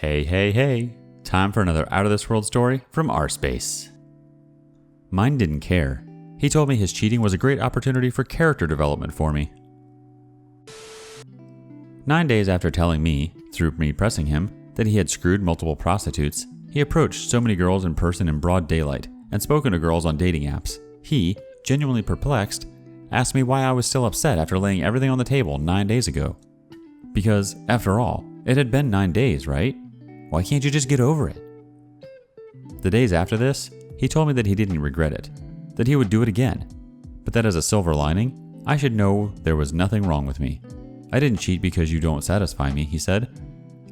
Hey, hey, hey. Time for another out of this world story from rSpace. Mine didn't care. He told me his cheating was a great opportunity for character development for me. 9 days after telling me, through me pressing him, that he had screwed multiple prostitutes, he approached so many girls in person in broad daylight and spoken to girls on dating apps. He, genuinely perplexed, asked me why I was still upset after laying everything on the table 9 days ago. Because, after all, it had been 9 days, right? Why can't you just get over it? The days after this, he told me that he didn't regret it, that he would do it again, but that as a silver lining, I should know there was nothing wrong with me. I didn't cheat because you don't satisfy me, he said.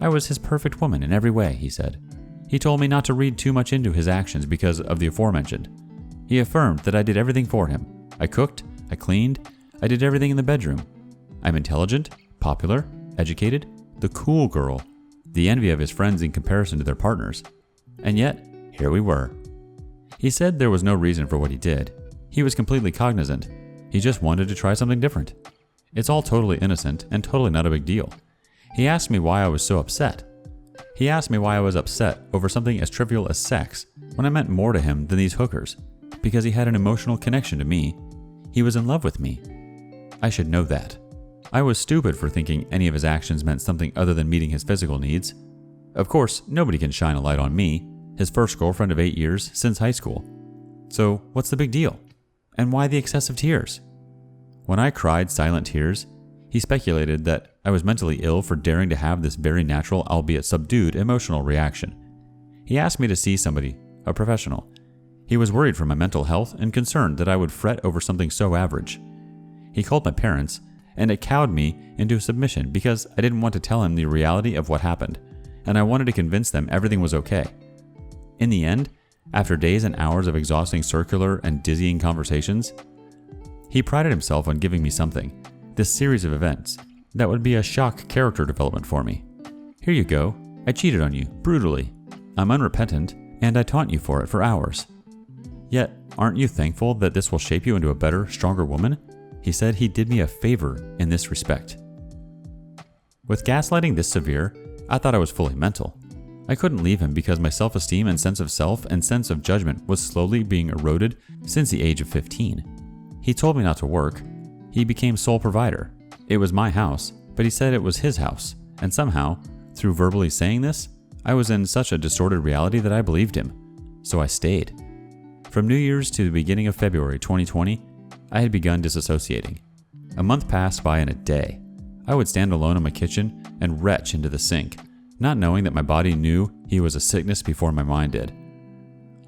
I was his perfect woman in every way, he said. He told me not to read too much into his actions because of the aforementioned. He affirmed that I did everything for him. I cooked, I cleaned, I did everything in the bedroom. I'm intelligent, popular, educated, the cool girl, the envy of his friends in comparison to their partners. And yet, here we were. He said there was no reason for what he did. He was completely cognizant. He just wanted to try something different. It's all totally innocent and totally not a big deal. He asked me why I was so upset. He asked me why I was upset over something as trivial as sex when I meant more to him than these hookers, because he had an emotional connection to me. He was in love with me. I should know that. I was stupid for thinking any of his actions meant something other than meeting his physical needs. Of course, nobody can shine a light on me, his first girlfriend of 8 years since high school. So, what's the big deal? And why the excessive tears? When I cried silent tears, he speculated that I was mentally ill for daring to have this very natural, albeit subdued, emotional reaction. He asked me to see somebody, a professional. He was worried for my mental health and concerned that I would fret over something so average. He called my parents, and it cowed me into submission because I didn't want to tell him the reality of what happened, and I wanted to convince them everything was okay. In the end, after days and hours of exhausting circular and dizzying conversations, he prided himself on giving me something, this series of events, that would be a shock character development for me. Here you go, I cheated on you, brutally. I'm unrepentant, and I taunt you for it for hours. Yet, aren't you thankful that this will shape you into a better, stronger woman? He said he did me a favor in this respect. With gaslighting this severe, I thought I was fully mental. I couldn't leave him because my self-esteem and sense of self and sense of judgment was slowly being eroded since the age of 15. He told me not to work. He became sole provider. It was my house, but he said it was his house, and somehow, through verbally saying this, I was in such a distorted reality that I believed him. So I stayed. From New Year's to the beginning of February 2020, I had begun disassociating. A month passed by in a day. I would stand alone in my kitchen and retch into the sink, not knowing that my body knew he was a sickness before my mind did.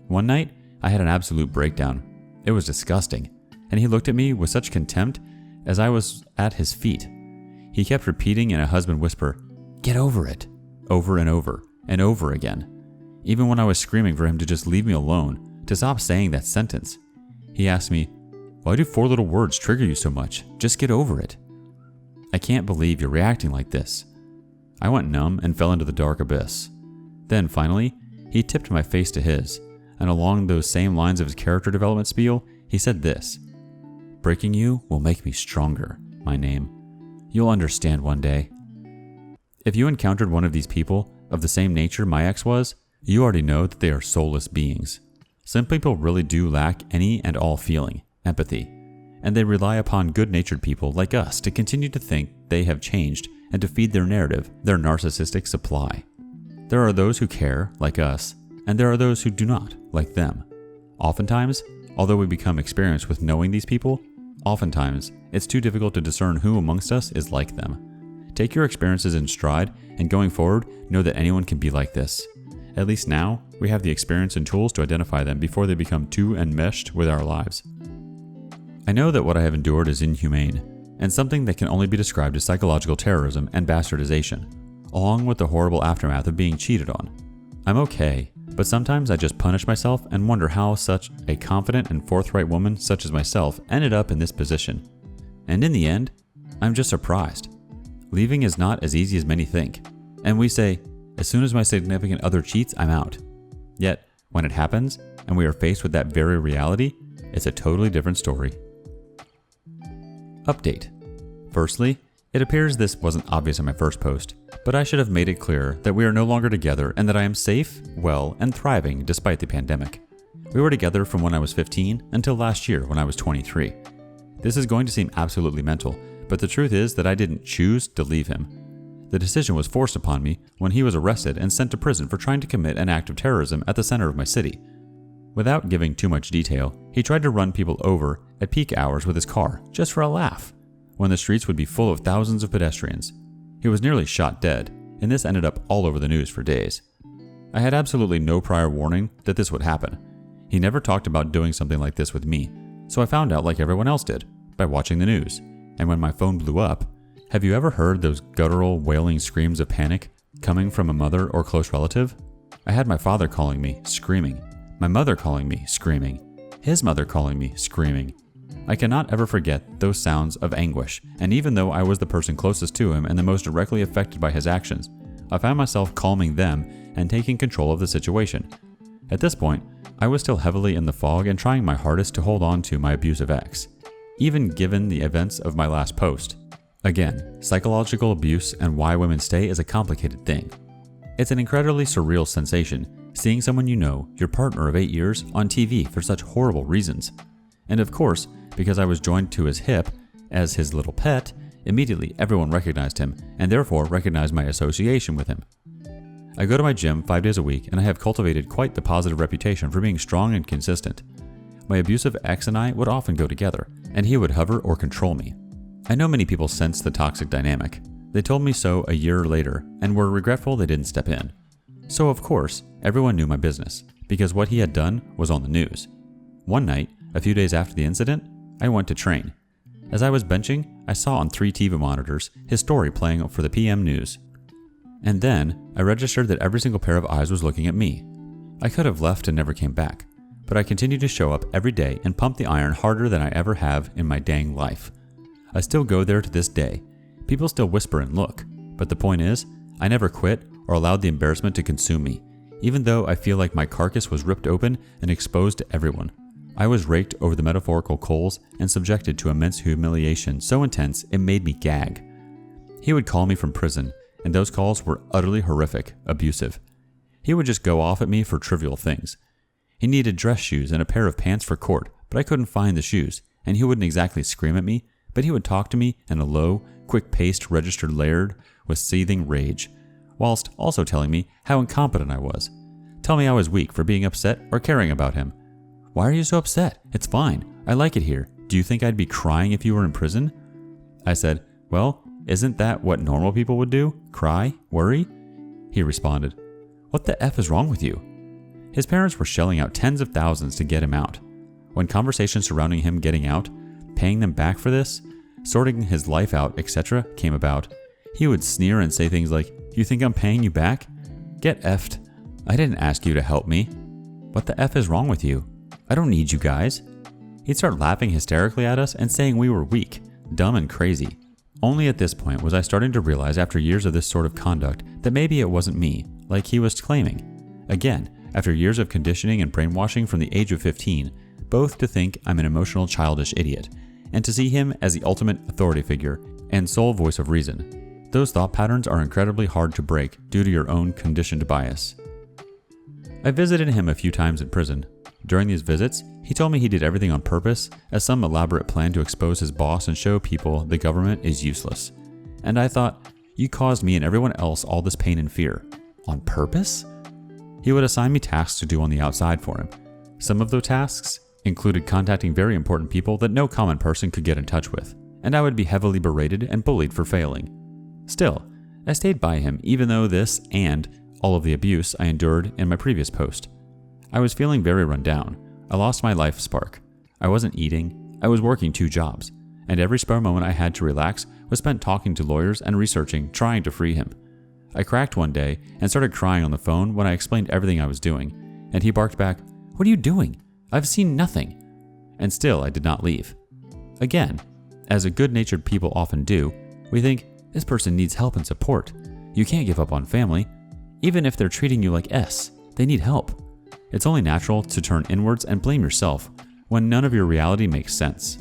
One night, I had an absolute breakdown. It was disgusting, and he looked at me with such contempt as I was at his feet. He kept repeating in a husband whisper, "Get over it," over and over and over again. Even when I was screaming for him to just leave me alone, to stop saying that sentence. He asked me, "Why do 4 little words trigger you so much? Just get over it." I can't believe you're reacting like this. I went numb and fell into the dark abyss. Then, finally, he tipped my face to his, and along those same lines of his character development spiel, he said this: "Breaking you will make me stronger, my name. You'll understand one day." If you encountered one of these people of the same nature my ex was, you already know that they are soulless beings. Some people really do lack any and all feeling, empathy, and they rely upon good-natured people like us to continue to think they have changed and to feed their narrative, their narcissistic supply. There are those who care, like us, and there are those who do not, like them. Oftentimes, although we become experienced with knowing these people, oftentimes it's too difficult to discern who amongst us is like them. Take your experiences in stride, and going forward, know that anyone can be like this. At least now, we have the experience and tools to identify them before they become too enmeshed with our lives. I know that what I have endured is inhumane, and something that can only be described as psychological terrorism and bastardization, along with the horrible aftermath of being cheated on. I'm okay, but sometimes I just punish myself and wonder how such a confident and forthright woman such as myself ended up in this position. And in the end, I'm just surprised. Leaving is not as easy as many think, and we say, as soon as my significant other cheats, I'm out. Yet, when it happens, and we are faced with that very reality, it's a totally different story. Update. Firstly, It appears this wasn't obvious in my first post, but I should have made it clear that we are no longer together and that I am safe, well, and thriving despite the pandemic. We were together from when I was 15 until last year when I was 23. This is going to seem absolutely mental, but the truth is that I didn't choose to leave him. The decision was forced upon me when he was arrested and sent to prison for trying to commit an act of terrorism at the center of my city. Without giving too much detail, he tried to run people over at peak hours with his car, just for a laugh, when the streets would be full of thousands of pedestrians. He was nearly shot dead, and this ended up all over the news for days. I had absolutely no prior warning that this would happen. He never talked about doing something like this with me, so I found out like everyone else did, by watching the news. And when my phone blew up, have you ever heard those guttural, wailing screams of panic coming from a mother or close relative? I had my father calling me, screaming. My mother calling me, screaming. His mother calling me, screaming. I cannot ever forget those sounds of anguish, and even though I was the person closest to him and the most directly affected by his actions, I found myself calming them and taking control of the situation. At this point, I was still heavily in the fog and trying my hardest to hold on to my abusive ex, even given the events of my last post. Again, psychological abuse and why women stay is a complicated thing. It's an incredibly surreal sensation seeing someone you know, your partner of 8 years, on TV for such horrible reasons. And of course, because I was joined to his hip as his little pet, immediately everyone recognized him and therefore recognized my association with him. I go to my gym 5 days a week and I have cultivated quite the positive reputation for being strong and consistent. My abusive ex and I would often go together, and he would hover or control me. I know many people sense the toxic dynamic. They told me so a year later and were regretful they didn't step in. So of course, everyone knew my business, because what he had done was on the news. One night, a few days after the incident, I went to train. As I was benching, I saw on 3 TV monitors his story playing for the PM news. And then, I registered that every single pair of eyes was looking at me. I could have left and never came back, but I continued to show up every day and pump the iron harder than I ever have in my dang life. I still go there to this day. People still whisper and look, but the point is, I never quit or allowed the embarrassment to consume me, even though I feel like my carcass was ripped open and exposed to everyone. I was raked over the metaphorical coals and subjected to immense humiliation so intense it made me gag. He would call me from prison, and those calls were utterly horrific, abusive. He would just go off at me for trivial things. He needed dress shoes and a pair of pants for court, but I couldn't find the shoes, and he wouldn't exactly scream at me, but he would talk to me in a low, quick-paced, registered layered with seething rage, whilst also telling me how incompetent I was. Tell me I was weak for being upset or caring about him. Why are you so upset? It's fine. I like it here. Do you think I'd be crying if you were in prison? I said, well, isn't that what normal people would do? Cry? Worry? He responded, what the F is wrong with you? His parents were shelling out tens of thousands to get him out. When conversations surrounding him getting out, paying them back for this, sorting his life out, etc. came about, he would sneer and say things like, you think I'm paying you back? Get effed. I didn't ask you to help me. What the F is wrong with you? I don't need you guys. He'd start laughing hysterically at us and saying we were weak, dumb, and crazy. Only at this point was I starting to realize after years of this sort of conduct that maybe it wasn't me, like he was claiming. Again, after years of conditioning and brainwashing from the age of 15, both to think I'm an emotional childish idiot, and to see him as the ultimate authority figure and sole voice of reason. Those thought patterns are incredibly hard to break due to your own conditioned bias. I visited him a few times in prison. During these visits, he told me he did everything on purpose as some elaborate plan to expose his boss and show people the government is useless. And I thought, you caused me and everyone else all this pain and fear. On purpose? He would assign me tasks to do on the outside for him. Some of those tasks included contacting very important people that no common person could get in touch with, and I would be heavily berated and bullied for failing. Still, I stayed by him even though this and all of the abuse I endured in my previous post. I was feeling very run down. I lost my life spark. I wasn't eating. I was working 2 jobs, and every spare moment I had to relax was spent talking to lawyers and researching, trying to free him. I cracked one day and started crying on the phone when I explained everything I was doing, and he barked back, "What are you doing? I've seen nothing." And still I did not leave. Again, as a good-natured people often do, we think, this person needs help and support. You can't give up on family. Even if they're treating you like S, they need help. It's only natural to turn inwards and blame yourself when none of your reality makes sense.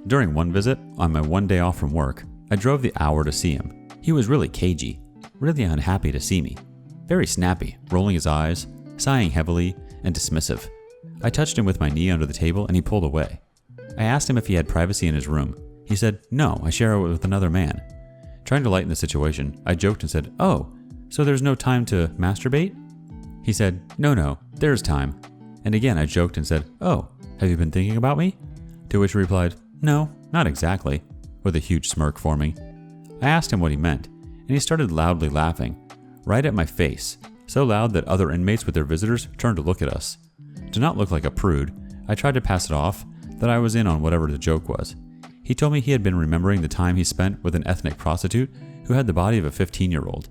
During one visit, on my one day off from work, I drove the hour to see him. He was really cagey, really unhappy to see me. Very snappy, rolling his eyes, sighing heavily, and dismissive. I touched him with my knee under the table and he pulled away. I asked him if he had privacy in his room. He said, "No, I share it with another man." Trying to lighten the situation, I joked and said, "Oh, so there's no time to masturbate?" He said, No, there's time." And again I joked and said, "Oh, have you been thinking about me?" To which he replied, "No, not exactly," with a huge smirk forming. I asked him what he meant, and he started loudly laughing, right at my face, so loud that other inmates with their visitors turned to look at us. To not look like a prude, I tried to pass it off that I was in on whatever the joke was. He told me he had been remembering the time he spent with an ethnic prostitute who had the body of a 15-year-old.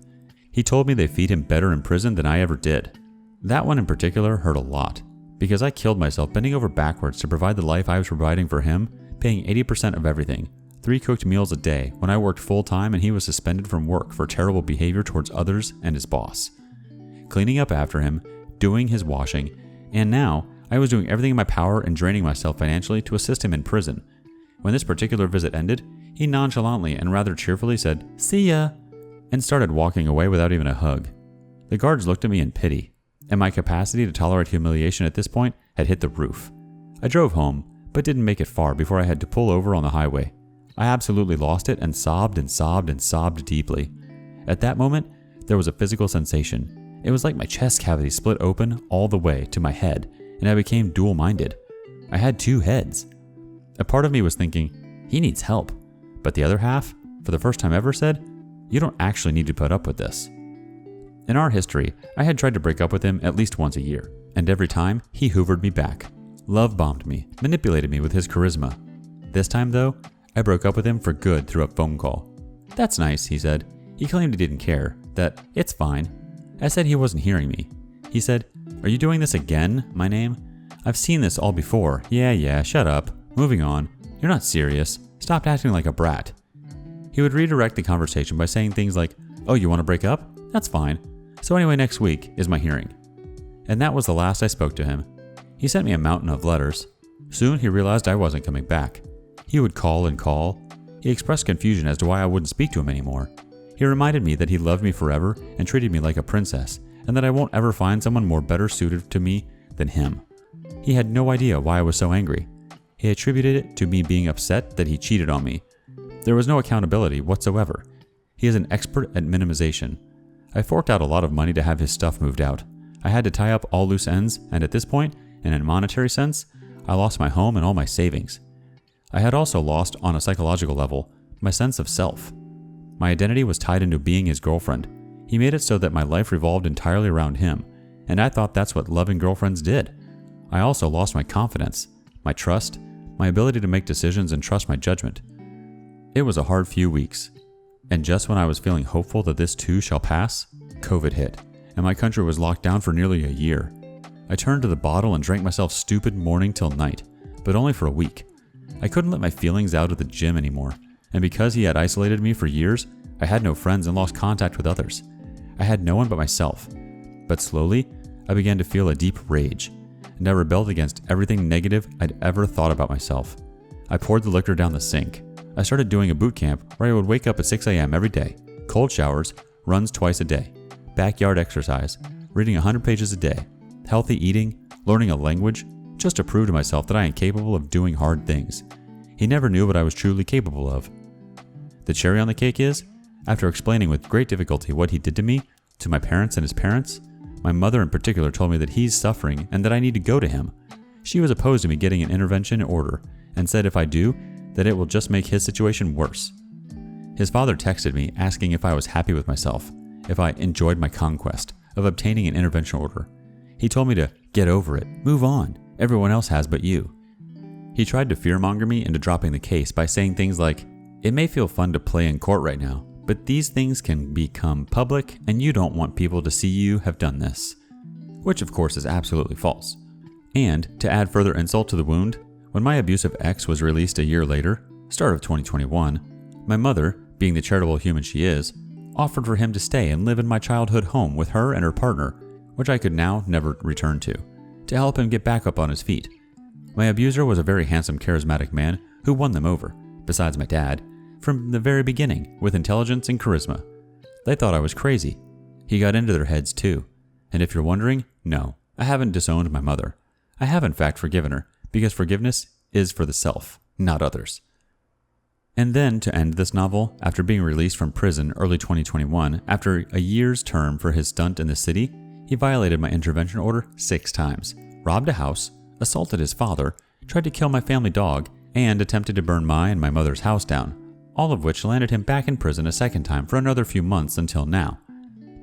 He told me they feed him better in prison than I ever did. That one in particular hurt a lot, because I killed myself bending over backwards to provide the life I was providing for him, paying 80% of everything, 3 cooked meals a day when I worked full-time and he was suspended from work for terrible behavior towards others and his boss. Cleaning up after him, doing his washing, and now I was doing everything in my power and draining myself financially to assist him in prison. When this particular visit ended, he nonchalantly and rather cheerfully said, "See ya," and started walking away without even a hug. The guards looked at me in pity, and my capacity to tolerate humiliation at this point had hit the roof. I drove home, but didn't make it far before I had to pull over on the highway. I absolutely lost it and sobbed and sobbed and sobbed deeply. At that moment, there was a physical sensation. It was like my chest cavity split open all the way to my head, and I became dual-minded. I had 2 heads. A part of me was thinking, he needs help, but the other half, for the first time ever, said, you don't actually need to put up with this. In our history, I had tried to break up with him at least once a year, and every time, he hoovered me back. Love-bombed me, manipulated me with his charisma. This time, though, I broke up with him for good through a phone call. "That's nice," he said. He claimed he didn't care, that it's fine. I said he wasn't hearing me. He said, "Are you doing this again, my name? I've seen this all before. Yeah, shut up. Moving on. You're not serious. Stop acting like a brat." He would redirect the conversation by saying things like, "Oh, you want to break up? That's fine. So anyway, next week is my hearing." And that was the last I spoke to him. He sent me a mountain of letters. Soon he realized I wasn't coming back. He would call and call. He expressed confusion as to why I wouldn't speak to him anymore. He reminded me that he loved me forever and treated me like a princess, and that I won't ever find someone more better suited to me than him. He had no idea why I was so angry. He attributed it to me being upset that he cheated on me. There was no accountability whatsoever. He is an expert at minimization. I forked out a lot of money to have his stuff moved out. I had to tie up all loose ends, and at this point, in a monetary sense, I lost my home and all my savings. I had also lost, on a psychological level, my sense of self. My identity was tied into being his girlfriend. He made it so that my life revolved entirely around him, and I thought that's what loving girlfriends did. I also lost my confidence, my trust, my ability to make decisions and trust my judgment. It was a hard few weeks, and just when I was feeling hopeful that this too shall pass, COVID hit, and my country was locked down for nearly a year. I turned to the bottle and drank myself stupid morning till night, but only for a week. I couldn't let my feelings out at the gym anymore, and because he had isolated me for years, I had no friends and lost contact with others. I had no one but myself. But slowly, I began to feel a deep rage, and I rebelled against everything negative I'd ever thought about myself. I poured the liquor down the sink. I started doing a boot camp where I would wake up at 6 a.m. every day, cold showers, runs twice a day, backyard exercise, reading 100 pages a day, healthy eating, learning a language, just to prove to myself that I am capable of doing hard things. He never knew what I was truly capable of. The cherry on the cake is, after explaining with great difficulty what he did to me, to my parents and his parents, my mother in particular told me that he's suffering and that I need to go to him. She was opposed to me getting an intervention order and said if I do, that it will just make his situation worse. His father texted me asking if I was happy with myself, if I enjoyed my conquest of obtaining an intervention order. He told me to get over it, move on, everyone else has but you. He tried to fearmonger me into dropping the case by saying things like, "It may feel fun to play in court right now, but these things can become public and you don't want people to see you have done this." Which of course is absolutely false. And to add further insult to the wound, when my abusive ex was released a year later, start of 2021, my mother, being the charitable human she is, offered for him to stay and live in my childhood home with her and her partner, which I could now never return to help him get back up on his feet. My abuser was a very handsome, charismatic man who won them over, besides my dad, from the very beginning with intelligence and charisma. They thought I was crazy. He got into their heads too. And if you're wondering, no, I haven't disowned my mother. I have in fact forgiven her, because forgiveness is for the self, not others. And then, to end this novel, after being released from prison early 2021, after a year's term for his stunt in the city, he violated my intervention order 6 times, robbed a house, assaulted his father, tried to kill my family dog, and attempted to burn my and my mother's house down, all of which landed him back in prison a second time for another few months until now.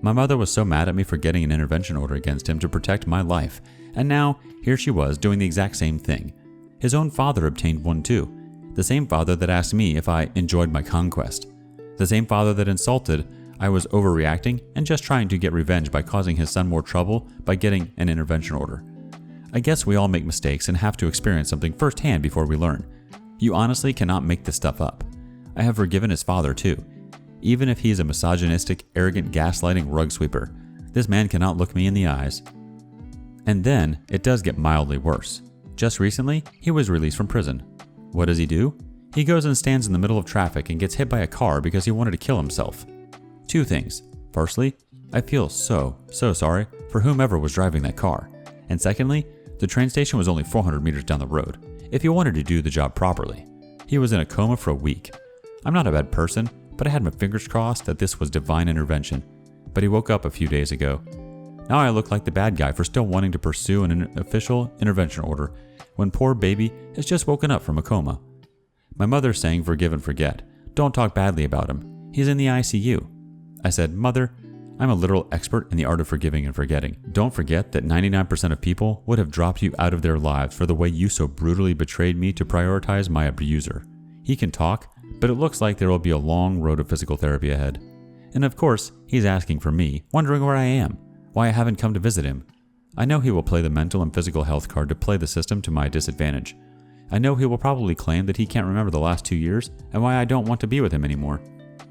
My mother was so mad at me for getting an intervention order against him to protect my life, and now here she was doing the exact same thing. His own father obtained one too, the same father that asked me if I enjoyed my conquest, the same father that insulted I was overreacting and just trying to get revenge by causing his son more trouble by getting an intervention order. I guess we all make mistakes and have to experience something firsthand before we learn. You honestly cannot make this stuff up. I have forgiven his father too. Even if he is a misogynistic, arrogant, gaslighting rug sweeper, this man cannot look me in the eyes. And then, it does get mildly worse. Just recently, he was released from prison. What does he do? He goes and stands in the middle of traffic and gets hit by a car because he wanted to kill himself. 2 things. Firstly, I feel so sorry for whomever was driving that car. And secondly, the train station was only 400 meters down the road, if he wanted to do the job properly. He was in a coma for a week. I'm not a bad person, but I had my fingers crossed that this was divine intervention. But he woke up a few days ago. Now I look like the bad guy for still wanting to pursue an official intervention order when poor baby has just woken up from a coma. My mother's saying forgive and forget. Don't talk badly about him. He's in the ICU. I said, Mother, I'm a literal expert in the art of forgiving and forgetting. Don't forget that 99% of people would have dropped you out of their lives for the way you so brutally betrayed me to prioritize my abuser. He can talk, but it looks like there will be a long road of physical therapy ahead. And of course, he's asking for me, wondering where I am, why I haven't come to visit him. I know he will play the mental and physical health card to play the system to my disadvantage. I know he will probably claim that he can't remember the last 2 years and why I don't want to be with him anymore.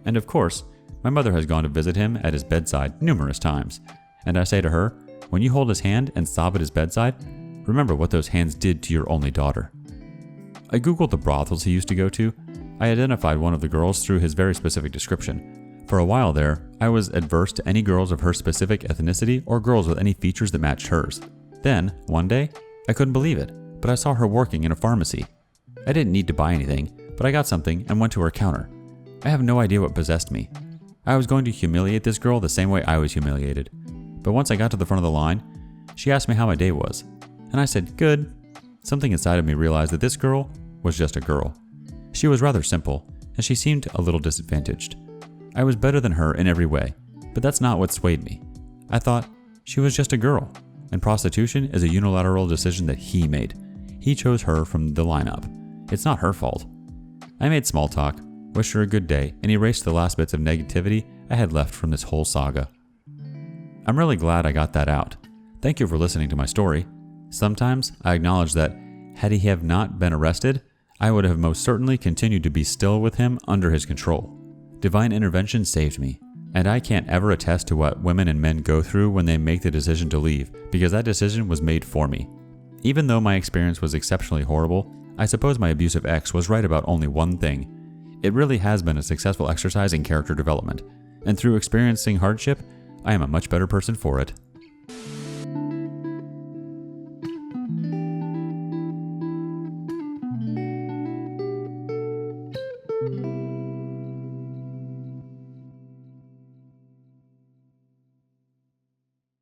And of course, my mother has gone to visit him at his bedside numerous times. And I say to her, when you hold his hand and sob at his bedside, remember what those hands did to your only daughter. I googled the brothels he used to go to. I identified one of the girls through his very specific description. For a while there, I was adverse to any girls of her specific ethnicity or girls with any features that matched hers. Then, one day, I couldn't believe it, but I saw her working in a pharmacy. I didn't need to buy anything, but I got something and went to her counter. I have no idea what possessed me. I was going to humiliate this girl the same way I was humiliated. But once I got to the front of the line, she asked me how my day was. And I said, good. Something inside of me realized that this girl was just a girl. She was rather simple, and she seemed a little disadvantaged. I was better than her in every way, but that's not what swayed me. I thought, she was just a girl, and prostitution is a unilateral decision that he made. He chose her from the lineup. It's not her fault. I made small talk, wished her a good day, and erased the last bits of negativity I had left from this whole saga. I'm really glad I got that out. Thank you for listening to my story. Sometimes I acknowledge that, had he have not been arrested, I would have most certainly continued to be still with him under his control. Divine intervention saved me, and I can't ever attest to what women and men go through when they make the decision to leave, because that decision was made for me. Even though my experience was exceptionally horrible, I suppose my abusive ex was right about only one thing. It really has been a successful exercise in character development, and through experiencing hardship, I am a much better person for it.